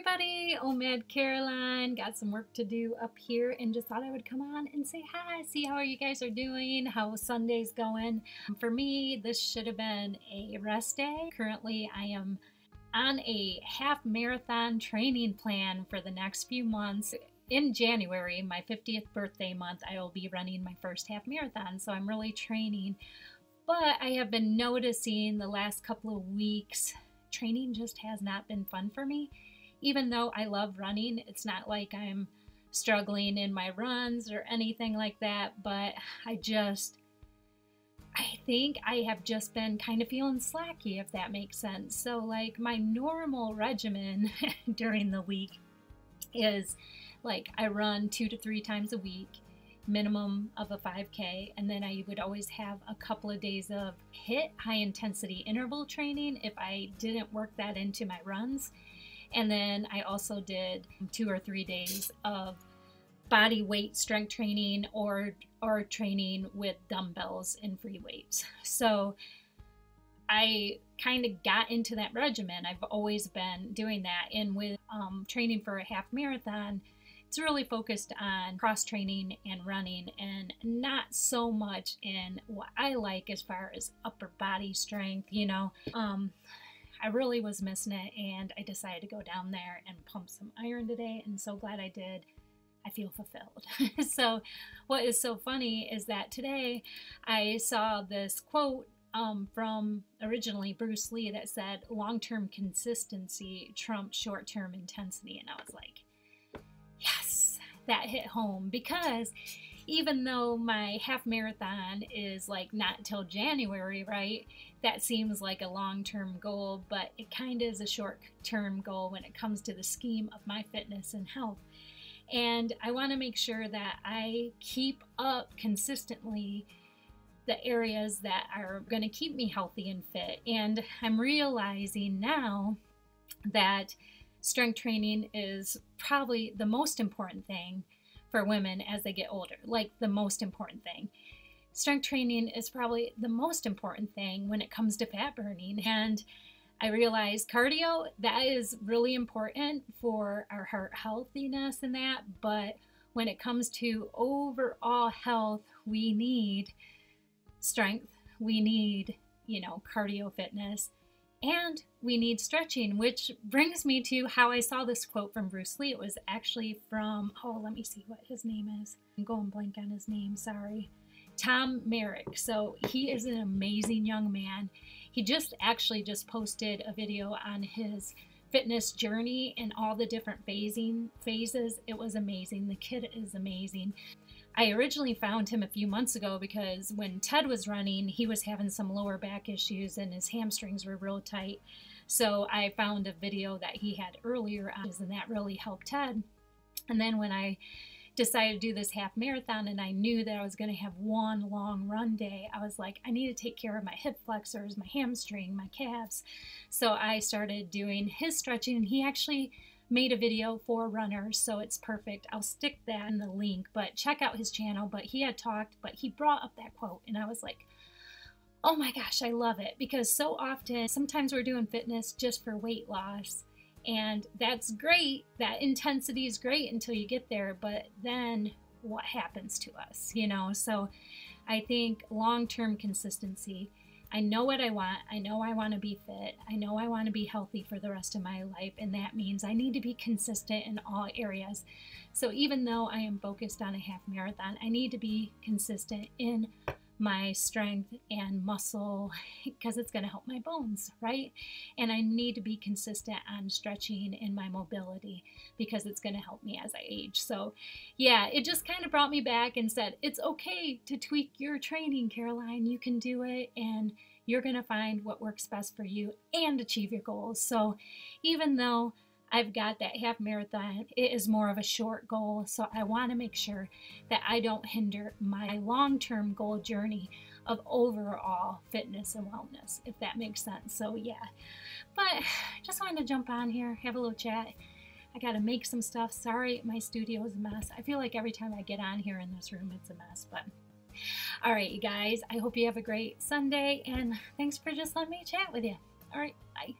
everybody, Omad Caroline. Got some work to do up here and just thought I would come on and say hi, see how you guys are doing, how Sunday's going. For me, this should have been a rest day. Currently, I am on a half marathon training plan for the next few months. In January, my 50th birthday month, I will be running my first half marathon, so I'm really training. But I have been noticing the last couple of weeks, training just has not been fun for me. Even though I love running, it's not like I'm struggling in my runs or anything like that, but I think I have just been kind of feeling slacky, if that makes sense. So like my normal regimen during the week is like I run 2 to 3 times a week, minimum of a 5K, and then I would always have a couple of days of HIIT, high intensity interval training, if I didn't work that into my runs. And then I also did 2 or 3 days of body weight strength training or training with dumbbells and free weights. So I kind of got into that regimen. I've always been doing that. And with training for a half marathon, it's really focused on cross training and running, and not so much in what I like as far as upper body strength, you know. I really was missing it, and I decided to go down there and pump some iron today, and so glad I did. I feel fulfilled. So what is so funny is that today I saw this quote from originally Bruce Lee that said, long-term consistency trumps short-term intensity. And I was like, yes, that hit home, because even though my half marathon is like not until January, right? That seems like a long-term goal, but it kind of is a short-term goal when it comes to the scheme of my fitness and health. And I want to make sure that I keep up consistently the areas that are going to keep me healthy and fit. And I'm realizing now that strength training is probably the most important thing for women as they get older, like the most important thing. Strength training is probably the most important thing when it comes to fat burning. And I realized cardio, that is really important for our heart healthiness and that, but when it comes to overall health, we need strength, we need, you know, cardio fitness, and we need stretching, which brings me to how I saw this quote from Bruce Lee. It was actually from, oh, let me see what his name is. I'm going blank on his name, sorry. Tom Merrick. So he is an amazing young man. He just posted a video on his fitness journey and all the different phases. It was amazing. The kid is amazing. I originally found him a few months ago because when Ted was running, he was having some lower back issues and his hamstrings were real tight. So I found a video that he had earlier on, and that really helped Ted. And then when I decided to do this half marathon and I knew that I was going to have one long run day, I was like, I need to take care of my hip flexors, my hamstring, my calves. So I started doing his stretching, and he actually made a video for runners, so it's perfect. I'll stick that in the link, but check out his channel. But he had talked, but he brought up that quote, and I was like, oh my gosh, I love it. Because so often, sometimes we're doing fitness just for weight loss, and that's great. That intensity is great until you get there, but then what happens to us, you know? So I think long-term consistency. I know what I want. I know I want to be fit. I know I want to be healthy for the rest of my life, and that means I need to be consistent in all areas. So even though I am focused on a half marathon, I need to be consistent in my strength and muscle, because it's going to help my bones, right? And I need to be consistent on stretching and my mobility, because it's going to help me as I age. So yeah, it just kind of brought me back and said, it's okay to tweak your training, Caroline. You can do it, and you're going to find what works best for you and achieve your goals. So even though I've got that half marathon, it is more of a short goal, so I want to make sure that I don't hinder my long-term goal journey of overall fitness and wellness, if that makes sense. So yeah, but just wanted to jump on here, have a little chat. I got to make some stuff. Sorry, my studio is a mess. I feel like every time I get on here in this room, it's a mess, but all right, you guys, I hope you have a great Sunday, and thanks for just letting me chat with you. All right, bye.